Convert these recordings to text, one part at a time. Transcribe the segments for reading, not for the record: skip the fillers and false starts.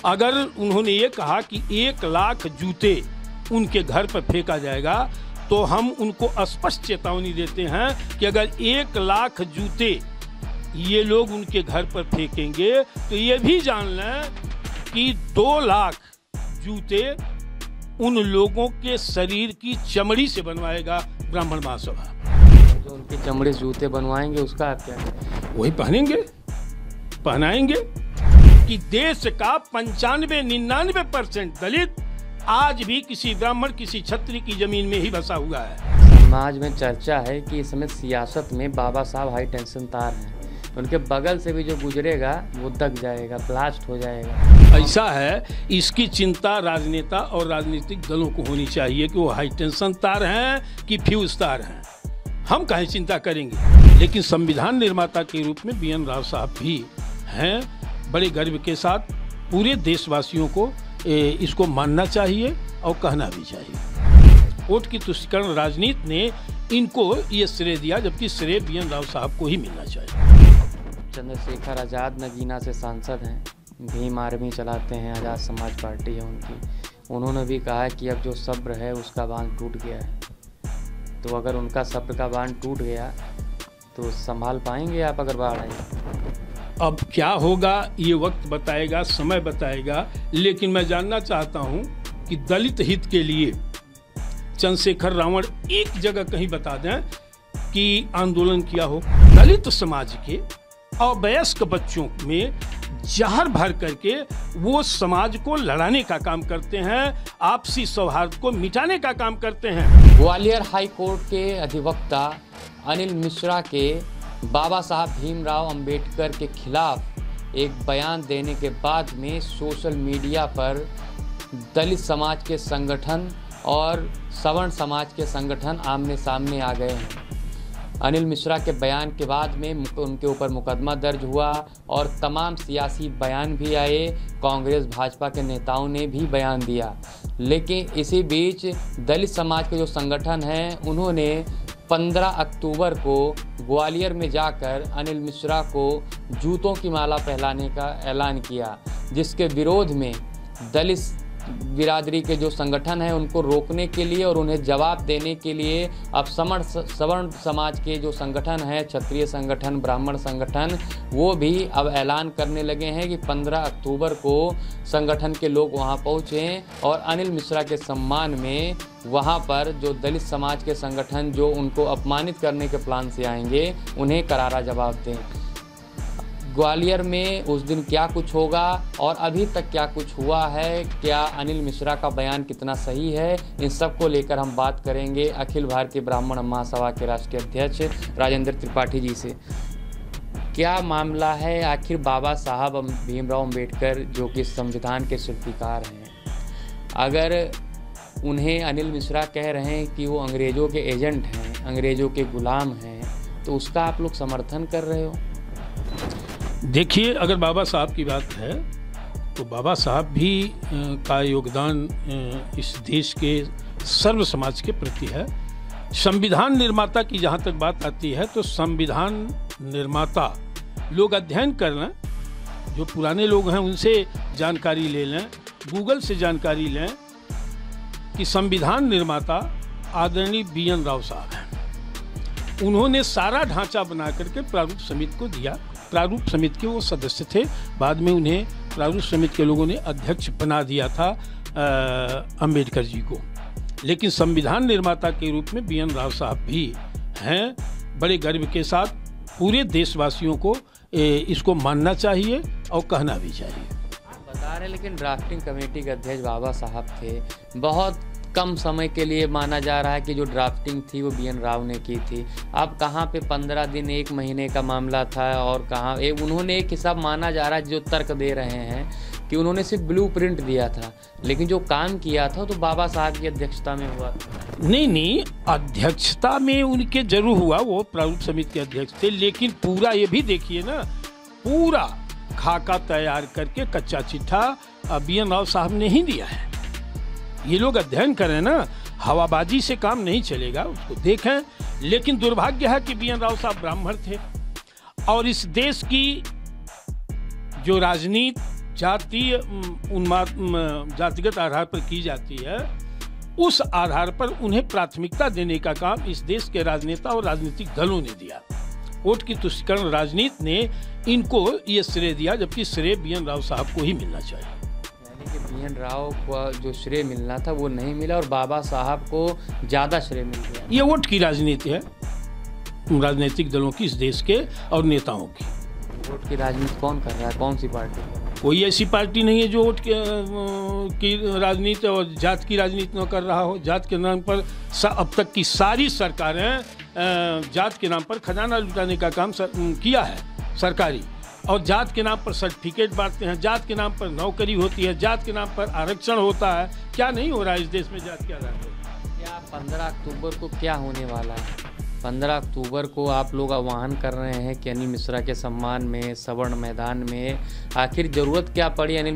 अगर उन्होंने ये कहा कि 1 लाख जूते उनके घर पर फेंका जाएगा तो हम उनको स्पष्ट चेतावनी देते हैं कि अगर 1 लाख जूते ये लोग उनके घर पर फेंकेंगे तो ये भी जान लें कि 2 लाख जूते उन लोगों के शरीर की चमड़ी से बनवाएगा ब्राह्मण महासभा। जो उनकी चमड़ी से जूते बनवाएंगे उसका आप क्या करें? वही पहनाएंगे कि देश का 95-99% दलित आज भी किसी ब्राह्मण किसी क्षत्रिय की जमीन में ही बसा हुआ है। समाज में चर्चा है कि इस समय सियासत में बाबा साहब हाई टेंशन तार हैं, उनके बगल से भी जो गुजरेगा वो दग जाएगा, ब्लास्ट हो जाएगा। ऐसा है, इसकी चिंता राजनेता और राजनीतिक दलों को होनी चाहिए कि वो हाई टेंशन तार हैं कि फ्यूज तार हैं। हम काहे चिंता करेंगे, लेकिन संविधान निर्माता के रूप में BN राव साहब भी हैं। बड़े गर्व के साथ पूरे देशवासियों को इसको मानना चाहिए और कहना भी चाहिए। वोट की तुष्टीकरण राजनीति ने इनको ये श्रेय दिया, जबकि श्रेय BN राव साहब को ही मिलना चाहिए। चंद्रशेखर आज़ाद नगीना से सांसद हैं, भीम आर्मी चलाते हैं, आज़ाद समाज पार्टी है उनकी। उन्होंने भी कहा है कि अब जो सब्र है उसका बांध टूट गया है। तो अगर उनका सब्र का बांध टूट गया तो संभाल पाएंगे आप अगर बाढ़ आई? अब क्या होगा ये वक्त बताएगा, समय बताएगा, लेकिन मैं जानना चाहता हूं कि दलित हित के लिए चंद्रशेखर रावण एक जगह कहीं बता दें कि आंदोलन किया हो। दलित समाज के अवयस्क बच्चों में जहर भर करके वो समाज को लड़ाने का काम करते हैं, आपसी सौहार्द को मिटाने का काम करते हैं। ग्वालियर हाई कोर्ट के अधिवक्ता अनिल मिश्रा के बाबा साहब भीमराव अंबेडकर के खिलाफ एक बयान देने के बाद में सोशल मीडिया पर दलित समाज के संगठन और सवर्ण समाज के संगठन आमने सामने आ गए हैं। अनिल मिश्रा के बयान के बाद में उनके ऊपर मुकदमा दर्ज हुआ और तमाम सियासी बयान भी आए, कांग्रेस भाजपा के नेताओं ने भी बयान दिया। लेकिन इसी बीच दलित समाज के जो संगठन हैं उन्होंने 15 अक्टूबर को ग्वालियर में जाकर अनिल मिश्रा को जूतों की माला पहनाने का ऐलान किया, जिसके विरोध में दलित बिरादरी के जो संगठन हैं उनको रोकने के लिए और उन्हें जवाब देने के लिए अब सवर्ण समाज के जो संगठन हैं, क्षत्रिय संगठन, ब्राह्मण संगठन, वो भी अब ऐलान करने लगे हैं कि 15 अक्टूबर को संगठन के लोग वहां पहुँचें और अनिल मिश्रा के सम्मान में वहां पर जो दलित समाज के संगठन जो उनको अपमानित करने के प्लान से आएंगे उन्हें करारा जवाब दें। ग्वालियर में उस दिन क्या कुछ होगा और अभी तक क्या कुछ हुआ है, क्या अनिल मिश्रा का बयान कितना सही है, इन सब को लेकर हम बात करेंगे अखिल भारतीय ब्राह्मण महासभा के राष्ट्रीय अध्यक्ष राजेंद्र त्रिपाठी जी से। क्या मामला है, आखिर बाबा साहब भीमराव अंबेडकर जो कि संविधान के शिल्पकार हैं, अगर उन्हें अनिल मिश्रा कह रहे हैं कि वो अंग्रेज़ों के एजेंट हैं, अंग्रेज़ों के गुलाम हैं, तो उसका आप लोग समर्थन कर रहे हो? देखिए, अगर बाबा साहब की बात है तो बाबा साहब भी का योगदान इस देश के सर्व समाज के प्रति है। संविधान निर्माता की जहाँ तक बात आती है तो संविधान निर्माता लोग अध्ययन कर लें, जो पुराने लोग हैं उनसे जानकारी ले लें, गूगल से जानकारी लें कि संविधान निर्माता आदरणीय BN राव साहब हैं। उन्होंने सारा ढांचा बना करके प्रारूप समिति को दिया। प्रारूप समिति के वो सदस्य थे, बाद में उन्हें प्रारूप समिति के लोगों ने अध्यक्ष बना दिया था अंबेडकर जी को। लेकिन संविधान निर्माता के रूप में BN राव साहब भी हैं। बड़े गर्व के साथ पूरे देशवासियों को इसको मानना चाहिए और कहना भी चाहिए। बता रहे, लेकिन ड्राफ्टिंग कमेटी के अध्यक्ष बाबा साहब थे। बहुत कम समय के लिए माना जा रहा है कि जो ड्राफ्टिंग थी वो BN राव ने की थी। अब कहाँ पे 15 दिन 1 महीने का मामला था और कहाँ उन्होंने एक हिसाब माना जा रहा है, जो तर्क दे रहे हैं कि उन्होंने सिर्फ ब्लूप्रिंट दिया था, लेकिन जो काम किया था तो बाबा साहब की अध्यक्षता में हुआ था। नहीं, अध्यक्षता में उनके जरूर हुआ, वो प्रारूप समिति के अध्यक्ष थे, लेकिन पूरा ये भी देखिए ना, पूरा खाका तैयार करके कच्चा चिट्ठा BN राव साहब ने ही दिया है। ये लोग अध्ययन करें ना, हवाबाजी से काम नहीं चलेगा, उसको देखें। लेकिन दुर्भाग्य है कि BN राव साहब ब्राह्मण थे और इस देश की जो राजनीति जातीय जातिगत आधार पर की जाती है, उस आधार पर उन्हें प्राथमिकता देने का काम इस देश के राजनेता और राजनीतिक दलों ने दिया। वोट की तुष्टीकरण राजनीति ने इनको ये श्रेय दिया, जबकि श्रेय BN राव साहब को ही मिलना चाहिए। यानी कि BN राव को जो श्रेय मिलना था वो नहीं मिला और बाबा साहब को ज़्यादा श्रेय मिल गया। ये वोट की राजनीति है, राजनीतिक दलों की, इस देश के और नेताओं की। वोट की राजनीति कौन कर रहा है, कौन सी पार्टी? कोई ऐसी पार्टी नहीं है जो वोट की राजनीति और जात की राजनीति न कर रहा हो। जात के नाम पर अब तक की सारी सरकारें जात के नाम पर खजाना लुटाने का काम किया है सरकारी, और जात के नाम पर सर्टिफिकेट बांटते हैं, जात के नाम पर नौकरी होती है, जात के नाम पर आरक्षण होता है। क्या नहीं हो रहा है इस देश में जात के आधार पर? क्या 15 अक्टूबर को क्या होने वाला है? 15 अक्टूबर को आप लोग आह्वान कर रहे हैं कि अनिल मिश्रा के सम्मान में सवर्ण मैदान में, आखिर ज़रूरत क्या पड़ी अनिल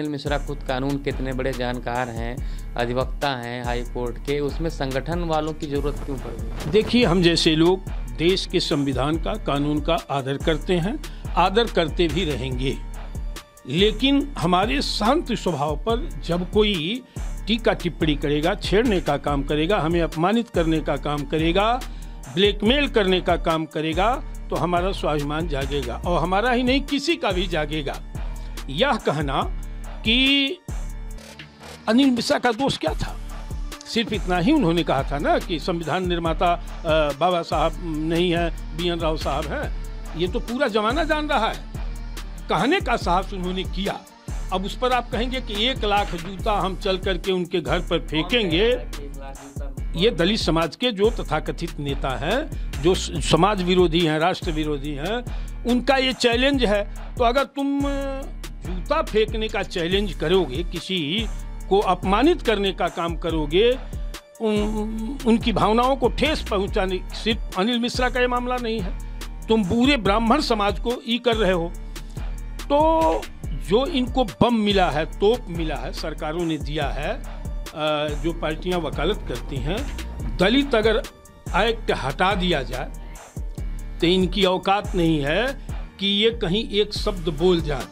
मिश्रा खुद कानून के इतने बड़े जानकार हैं, अधिवक्ता हैं हाई कोर्ट के, उसमें संगठन वालों की ज़रूरत क्यों पड़ी? देखिए, हम जैसे लोग देश के संविधान का, कानून का आदर करते हैं, आदर करते भी रहेंगे, लेकिन हमारे शांत स्वभाव पर जब कोई टीका टिप्पणी करेगा, छेड़ने का काम करेगा, हमें अपमानित करने का काम करेगा, ब्लैकमेल करने का काम करेगा, तो हमारा स्वाभिमान जागेगा, और हमारा ही नहीं किसी का भी जागेगा। यह कहना कि अनिल मिश्रा का दोष क्या था, सिर्फ इतना ही उन्होंने कहा था ना कि संविधान निर्माता बाबा साहब नहीं है, BN राव साहब हैं। ये तो पूरा जमाना जान रहा है, कहने का साहस उन्होंने किया। अब उस पर आप कहेंगे कि 1 लाख जूता हम चल करके उनके घर पर फेंकेंगे। ये दलित समाज के जो तथाकथित नेता हैं, जो समाज विरोधी हैं, राष्ट्र विरोधी हैं, उनका ये चैलेंज है। तो अगर तुम जूता फेंकने का चैलेंज करोगे, किसी को अपमानित करने का काम करोगे, उनकी भावनाओं को ठेस पहुंचाने, सिर्फ अनिल मिश्रा का ये मामला नहीं है, तुम पूरे ब्राह्मण समाज को ई कर रहे हो। तो जो इनको बम मिला है, तोप मिला है, सरकारों ने दिया है, जो पार्टियां वकालत करती हैं, दलित अगर एक्ट हटा दिया जाए तो इनकी औकात नहीं है कि ये कहीं एक शब्द बोल जाए।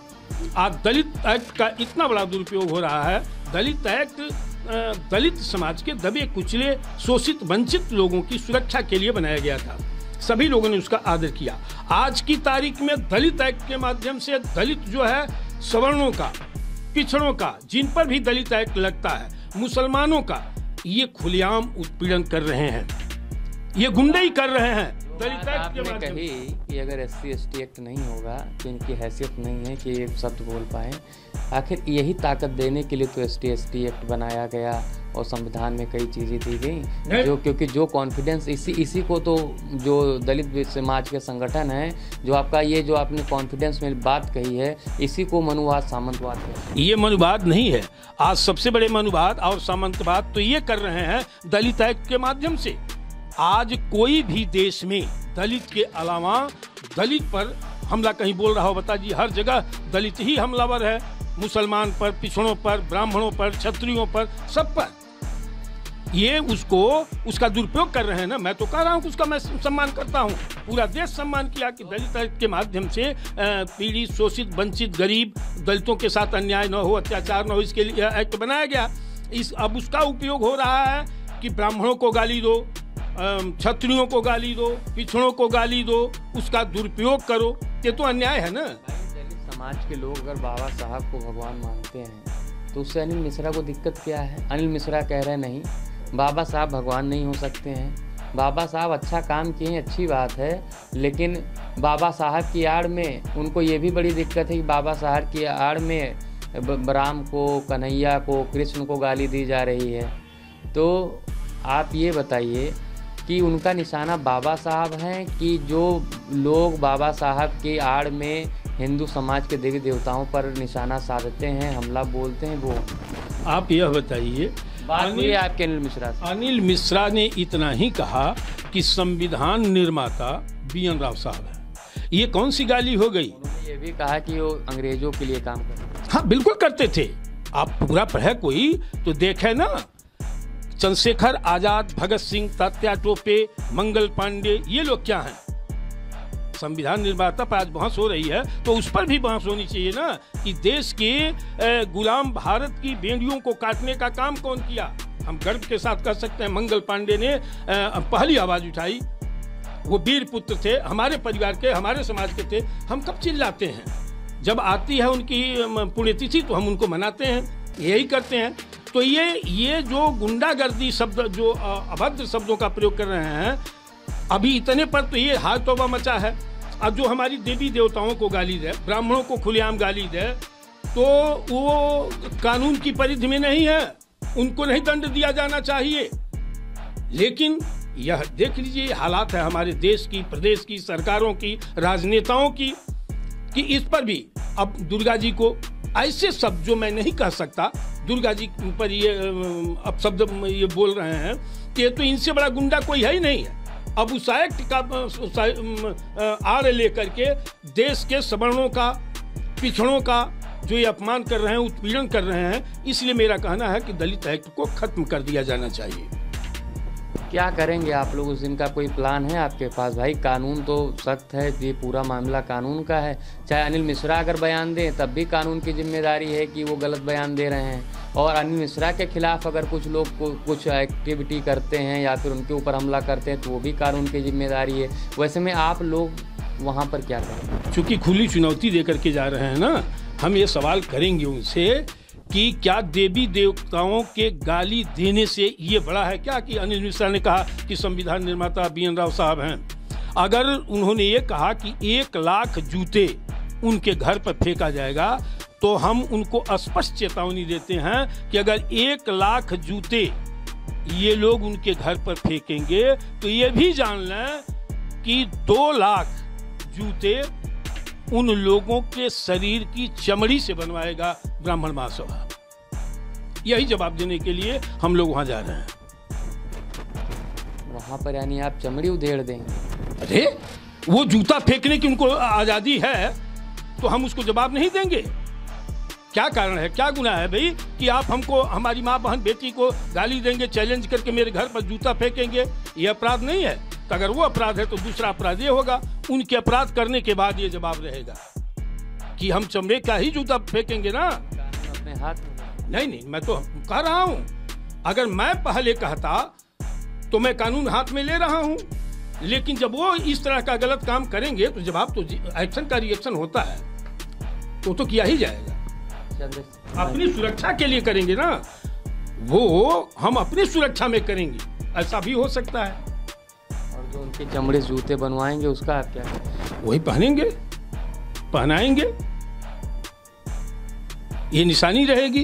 आज दलित एक्ट का इतना बड़ा दुरुपयोग हो रहा है। दलित एक्ट दलित समाज के दबे कुचले, शोषित, वंचित लोगों की सुरक्षा के लिए बनाया गया था। सभी लोगों ने उसका आदर किया। आज की तारीख में दलित एक्ट के माध्यम से दलित जो है, सवर्णों का, पिछड़ों का, जिन पर भी दलित एक्ट लगता है, मुसलमानों का, ये खुलेआम उत्पीड़न कर रहे हैं, ये गुंडई कर रहे हैं। दलित एक्ट के माध्यम कही कि अगर SC/ST एक्ट नहीं होगा तो इनकी हैसियत नहीं है कि ये शब्द बोल पाए। आखिर यही ताकत देने के लिए तो SC/ST एक्ट बनाया गया और संविधान में कई चीज़ें दी गई, जो क्योंकि जो कॉन्फिडेंस इसी को तो जो दलित समाज के संगठन है, जो आपका ये जो आपने कॉन्फिडेंस में बात कही है, इसी को मनुवाद सामंतवाद है। ये मनुवाद नहीं है। आज सबसे बड़े मनुवाद और सामंतवाद तो ये कर रहे हैं दलित एक्ट के माध्यम से। आज कोई भी देश में दलित के अलावा दलित पर हमला कहीं बोल रहा हो, बता जी, हर जगह दलित ही हमलावर है, मुसलमान पर, पिछड़ों पर, ब्राह्मणों पर, क्षत्रियों पर, सब पर। ये उसका दुरुपयोग कर रहे हैं ना। मैं तो कह रहा हूँ कि उसका मैं सम्मान करता हूँ। पूरा देश सम्मान किया कि दलित एक्ट के माध्यम से पीड़ित, शोषित, वंचित, गरीब दलितों के साथ अन्याय न हो, अत्याचार न हो, इसके लिए एक्ट बनाया गया। अब उसका उपयोग हो रहा है कि ब्राह्मणों को गाली दो, क्षत्रियों को गाली दो, पिछड़ों को गाली दो, उसका दुरुपयोग करो। ये तो अन्याय है ना। दलित समाज के लोग अगर बाबा साहब को भगवान मानते हैं तो उससे अनिल मिश्रा को दिक्कत क्या है? अनिल मिश्रा कह रहे नहीं, बाबा साहब भगवान नहीं हो सकते हैं। बाबा साहब अच्छा काम किए हैं, अच्छी बात है, लेकिन बाबा साहब की आड़ में उनको ये भी बड़ी दिक्कत है कि बाबा साहब की आड़ में राम को, कन्हैया को, कृष्ण को गाली दी जा रही है। तो आप ये बताइए कि उनका निशाना बाबा साहब हैं कि जो लोग बाबा साहब की आड़ में हिंदू समाज के देवी देवताओं पर निशाना साधते हैं, हमला बोलते हैं, वो? आप यह बताइए। आपके अनिल मिश्रा ने इतना ही कहा कि संविधान निर्माता BN राव साहब है। ये कौन सी गाली हो गई? उन्होंने ये भी कहा कि वो अंग्रेजों के लिए काम करते थे। हाँ, बिल्कुल करते थे। आप पूरा पढ़े कोई तो देखे ना, चंद्रशेखर आजाद, भगत सिंह, तात्या टोपे, मंगल पांडे, ये लोग क्या हैं? संविधान निर्माता पर आज बहस हो रही है तो उस पर भी बहस होनी चाहिए ना कि देश के गुलाम भारत की बेड़ियों को काटने का काम कौन किया। हम गर्व के साथ कह सकते हैं मंगल पांडे ने पहली आवाज उठाई। वो वीर पुत्र थे, हमारे परिवार के, हमारे समाज के थे। हम कब चिल्लाते हैं? जब आती है उनकी पुण्यतिथि तो हम उनको मनाते हैं, यही करते हैं। तो ये जो गुंडागर्दी शब्द, जो अभद्र शब्दों का प्रयोग कर रहे हैं, अभी इतने पर तो ये हाल तौबा मचा है। अब जो हमारी देवी देवताओं को गाली दे, ब्राह्मणों को खुलेआम गाली दे, तो वो कानून की परिधि में नहीं है, उनको नहीं दंड दिया जाना चाहिए। लेकिन यह देख लीजिए हालात है हमारे देश की, प्रदेश की, सरकारों की, राजनेताओं की, कि इस पर भी अब दुर्गा जी को ऐसे शब्द जो मैं नहीं कह सकता, दुर्गा जी पर ये अब शब्द ये बोल रहे हैं कि तो इनसे बड़ा गुंडा कोई है ही नहीं है। अब उस एक्ट का आड़ लेकर के देश के सवर्णों का, पिछड़ों का जो ये अपमान कर रहे हैं, उत्पीड़न कर रहे हैं, इसलिए मेरा कहना है कि दलित एक्ट को खत्म कर दिया जाना चाहिए। क्या करेंगे आप लोग उस दिन का कोई प्लान है आपके पास? भाई कानून तो सख्त है, ये पूरा मामला कानून का है। चाहे अनिल मिश्रा अगर बयान दें तब भी कानून की जिम्मेदारी है कि वो गलत बयान दे रहे हैं, और अनिल मिश्रा के खिलाफ अगर कुछ लोग कुछ एक्टिविटी करते हैं या फिर उनके ऊपर हमला करते हैं तो वो भी कानून की जिम्मेदारी है। वैसे में आप लोग वहाँ पर क्या करें? चूँकि खुली चुनौती दे करके जा रहे हैं ना, हम ये सवाल करेंगे उनसे कि क्या देवी देवताओं के गाली देने से ये बड़ा है क्या कि अनिल मिश्रा ने कहा कि संविधान निर्माता BN राव साहब हैं। अगर उन्होंने ये कहा कि 1 लाख जूते उनके घर पर फेंका जाएगा तो हम उनको स्पष्ट चेतावनी देते हैं कि अगर 1 लाख जूते ये लोग उनके घर पर फेंकेंगे तो ये भी जान लें कि 2 लाख जूते उन लोगों के शरीर की चमड़ी से बनवाएगा ब्राह्मण महासभा। यही जवाब देने के लिए हम लोग वहां जा रहे हैं। वहां पर यानी आप चमड़ी उधेड़ देंगे? अरे वो जूता फेंकने की उनको आजादी है तो हम उसको जवाब नहीं देंगे? क्या कारण है, क्या गुनाह है भाई कि आप हमको, हमारी माँ बहन बेटी को गाली देंगे, चैलेंज करके मेरे घर पर जूता फेंकेंगे? ये अपराध नहीं है? तो अगर वो अपराध है तो दूसरा अपराध ये होगा, उनके अपराध करने के बाद ये जवाब रहेगा कि हम चमड़े का ही जूता फेंकेंगे ना। अपने हाथ में नहीं, मैं तो कह रहा हूं, अगर मैं पहले कहता तो मैं कानून हाथ में ले रहा हूं, लेकिन जब वो इस तरह का गलत काम करेंगे तो जवाब तो एक्शन का रिएक्शन होता है, तो किया ही जाएगा। अपनी सुरक्षा के लिए करेंगे ना, वो हम अपनी सुरक्षा में करेंगे, ऐसा भी हो सकता है। और जो उनके चमड़े जूते बनवाएंगे उसका आप क्या करेंगे? वही पहनेंगे, पहनाएंगे, ये निशानी रहेगी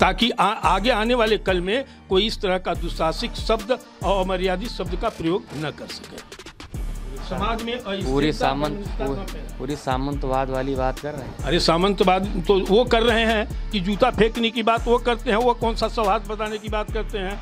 ताकि आगे आने वाले कल में कोई इस तरह का दुस्साहसिक शब्द और अमर्यादित शब्द का प्रयोग न कर सके। समाज में पूरी सामंतवाद वाली बात कर रहे हैं। अरे सामंतवाद तो वो कर रहे हैं कि जूता फेंकने की बात वो करते हैं, वो कौन सा सौहार्द बताने की बात करते हैं?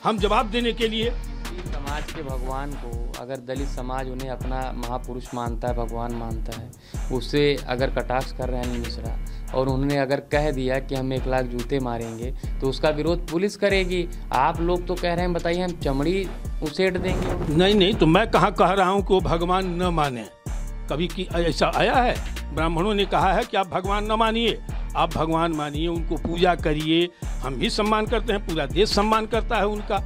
हम जवाब देने के लिए समाज के भगवान को, अगर दलित समाज उन्हें अपना महापुरुष मानता है, भगवान मानता है, उससे अगर कटाक्ष कर रहे हैं अनिल मिश्रा और उन्होंने अगर कह दिया कि हम 1 लाख जूते मारेंगे तो उसका विरोध पुलिस करेगी। आप लोग तो कह रहे हैं बताइए हम चमड़ी उसेट देंगे। नहीं, तो मैं कहाँ कह रहा हूँ कि वो भगवान न माने। कभी कि ऐसा आया है? ब्राह्मणों ने कहा है कि आप भगवान न मानिए, आप भगवान मानिए, उनको पूजा करिए। हम भी सम्मान करते हैं, पूरा देश सम्मान करता है उनका,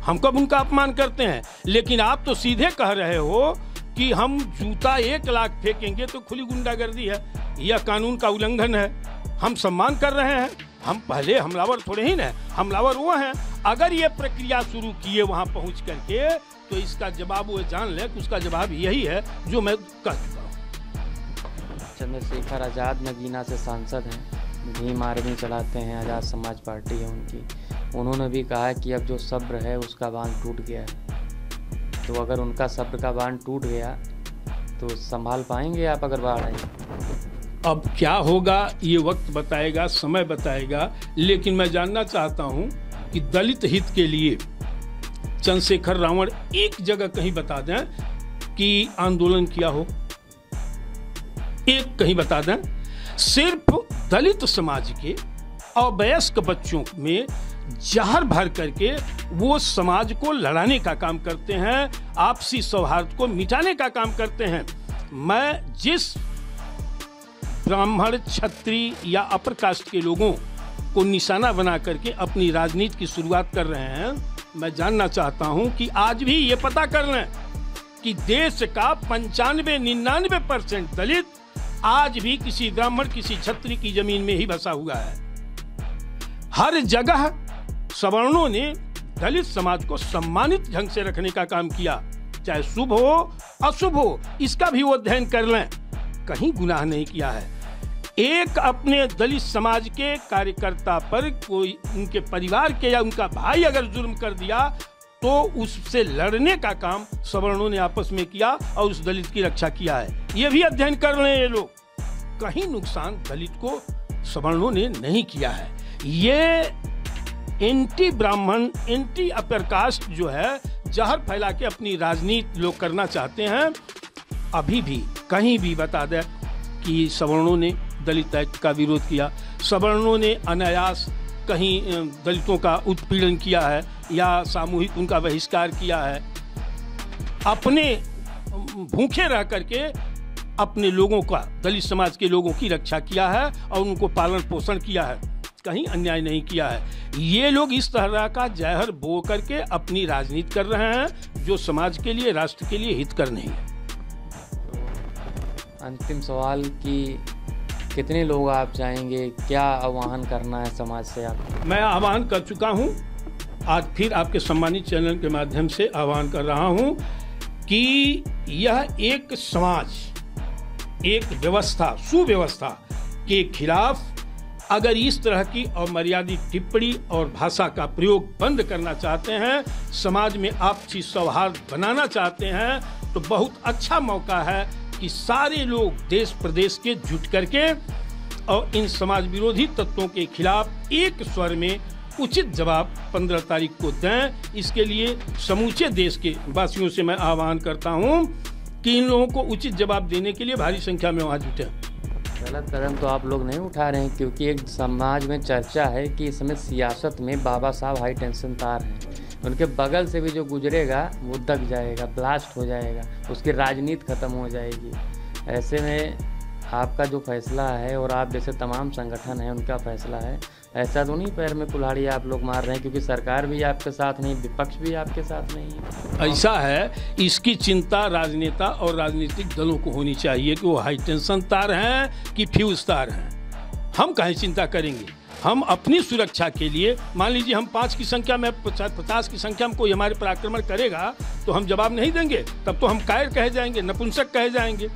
हम कब उनका अपमान करते हैं? लेकिन आप तो सीधे कह रहे हो कि हम जूता 1 लाख फेंकेंगे तो खुली गुंडागर्दी है, यह कानून का उल्लंघन है। हम सम्मान कर रहे हैं, हम पहले हमलावर थोड़े ही ना, हमलावर वो हैं। अगर ये प्रक्रिया शुरू किए वहां पहुंच करके तो इसका जवाब वो जान ले कि उसका जवाब यही है जो मैं कह चुका हूँ। चंद्रशेखर आज़ाद नगीना से सांसद हैं, भीम आर्मी चलाते हैं, आज़ाद समाज पार्टी है उनकी। उन्होंने भी कहा कि अब जो सब्र है उसका बांध टूट गया है। तो अगर उनका सब्र का बांध टूट गया तो संभाल पाएंगे आप अगर बाढ़ आई? अब क्या होगा ये वक्त बताएगा, समय बताएगा। लेकिन मैं जानना चाहता हूं कि दलित हित के लिए चंद्रशेखर रावण एक जगह कहीं बता दें कि आंदोलन किया हो, एक कहीं बता दें। सिर्फ दलित समाज के अवयस्क बच्चों में जहर भर करके वो समाज को लड़ाने का काम करते हैं, आपसी सौहार्द को मिटाने का काम करते हैं। मैं जिस ब्राह्मण, क्षत्रिय या अपर कास्ट के लोगों को निशाना बना करके अपनी राजनीति की शुरुआत कर रहे हैं, मैं जानना चाहता हूं कि आज भी ये पता कर लें कि देश का 95-99% दलित आज भी किसी ब्राह्मण, किसी क्षत्रिय की जमीन में ही बसा हुआ है। हर जगह सवर्णों ने दलित समाज को सम्मानित ढंग से रखने का काम किया, चाहे शुभ हो अशुभ हो, इसका भी वो अध्ययन कर लें। कहीं गुनाह नहीं किया है। एक अपने दलित समाज के कार्यकर्ता पर कोई उनके परिवार के या उनका भाई अगर जुर्म कर दिया तो उससे लड़ने का काम सवर्णों ने आपस में किया और उस दलित की रक्षा किया है। ये भी अध्ययन कर रहे हैं ये लोग। कहीं नुकसान दलित को सवर्णों ने नहीं किया है। ये एंटी ब्राह्मण, एंटी अपर कास्ट जो है, जहर फैला के अपनी राजनीति लोग करना चाहते हैं। अभी भी कहीं भी बता दें कि सवर्णों ने दलित एक्ट का विरोध किया, सवर्णों ने अनायास कहीं दलितों का उत्पीड़न किया है या सामूहिक उनका बहिष्कार किया है। अपने भूखे रह करके अपने लोगों का, दलित समाज के लोगों की रक्षा किया है और उनको पालन पोषण किया है, कहीं अन्याय नहीं किया है। ये लोग इस तरह का जहर बो करके अपनी राजनीति कर रहे हैं जो समाज के लिए, राष्ट्र के लिए हितकर नहीं है। अंतिम सवाल कि कितने लोग आप चाहेंगे, क्या आह्वान करना है समाज से आप? मैं आह्वान कर चुका हूं, आज फिर आपके सम्मानित चैनल के माध्यम से आह्वान कर रहा हूं कि यह एक समाज, एक व्यवस्था, सुव्यवस्था के खिलाफ अगर इस तरह की अमर्यादित टिप्पणी और भाषा का प्रयोग बंद करना चाहते हैं, समाज में आपसी सौहार्द बनाना चाहते हैं, तो बहुत अच्छा मौका है कि सारे लोग देश प्रदेश के जुट करके और इन समाज विरोधी तत्वों के खिलाफ एक स्वर में उचित जवाब 15 तारीख को दें। इसके लिए समूचे देश के वासियों से मैं आह्वान करता हूं कि इन लोगों को उचित जवाब देने के लिए भारी संख्या में वहां जुटे। गलत कदम तो आप लोग नहीं उठा रहे हैं, क्योंकि एक समाज में चर्चा है कि इस समय सियासत में बाबा साहब हाई टेंशन तार हैं। उनके बगल से भी जो गुजरेगा वो दब जाएगा, ब्लास्ट हो जाएगा, उसकी राजनीति खत्म हो जाएगी। ऐसे में आपका जो फैसला है और आप जैसे तमाम संगठन हैं उनका फैसला है, ऐसा तो नहीं पैर में कुल्हाड़ी आप लोग मार रहे हैं, क्योंकि सरकार भी आपके साथ नहीं, विपक्ष भी आपके साथ नहीं है। ऐसा है, इसकी चिंता राजनेता और राजनीतिक दलों को होनी चाहिए कि वो हाई टेंशन तार हैं कि फ्यूज तार हैं। हम काहे चिंता करेंगे? हम अपनी सुरक्षा के लिए, मान लीजिए हम 5 की संख्या में, 50 की संख्या में कोई हमारे पर आक्रमण करेगा तो हम जवाब नहीं देंगे, तब तो हम कायर कहे जाएंगे, नपुंसक कहे जाएंगे।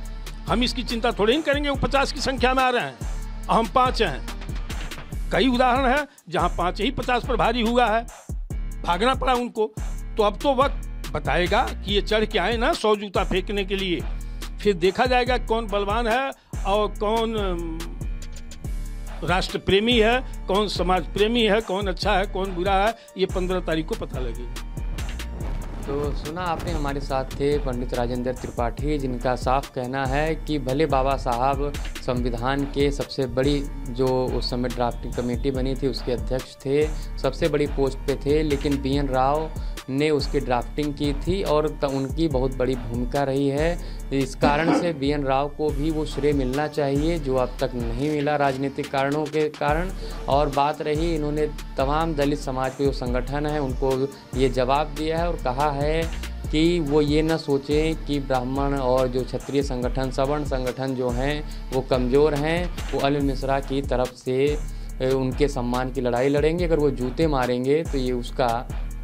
हम इसकी चिंता थोड़ी ही करेंगे, वो 50 की संख्या में आ रहे हैं, हम 5 हैं। कई उदाहरण है जहां 5 ही 50 पर भारी हुआ है, भागना पड़ा उनको। तो अब तो वक्त बताएगा कि ये चढ़ के आए ना 100 जूता फेंकने के लिए, फिर देखा जाएगा कौन बलवान है और कौन राष्ट्र प्रेमी है, कौन समाज प्रेमी है, कौन अच्छा है, कौन बुरा है, ये 15 तारीख को पता लगेगा। तो सुना आपने, हमारे साथ थे पंडित राजेंद्र त्रिपाठी, जिनका साफ कहना है कि भले बाबा साहब संविधान के सबसे बड़ी, जो उस समय ड्राफ्टिंग कमेटी बनी थी उसके अध्यक्ष थे, सबसे बड़ी पोस्ट पे थे, लेकिन BN राव ने उसकी ड्राफ्टिंग की थी और उनकी बहुत बड़ी भूमिका रही है। इस कारण से BN राव को भी वो श्रेय मिलना चाहिए जो अब तक नहीं मिला राजनीतिक कारणों के कारण। और बात रही, इन्होंने तमाम दलित समाज के जो संगठन हैं उनको ये जवाब दिया है और कहा है कि वो ये न सोचें कि ब्राह्मण और जो क्षत्रिय संगठन, सवर्ण संगठन जो हैं वो कमज़ोर हैं, वो अनिल मिश्रा की तरफ से उनके सम्मान की लड़ाई लड़ेंगे। अगर वो जूते मारेंगे तो ये उसका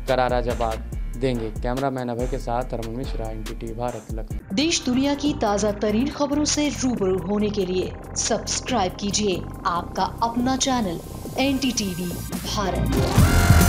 करारा जवाब देंगे। कैमरामैन अभय के साथ हरमन मिश्रा, NTTV भारत, लखनऊ। देश दुनिया की ताज़ा तरीन खबरों से रूबरू होने के लिए सब्सक्राइब कीजिए आपका अपना चैनल NTTV भारत।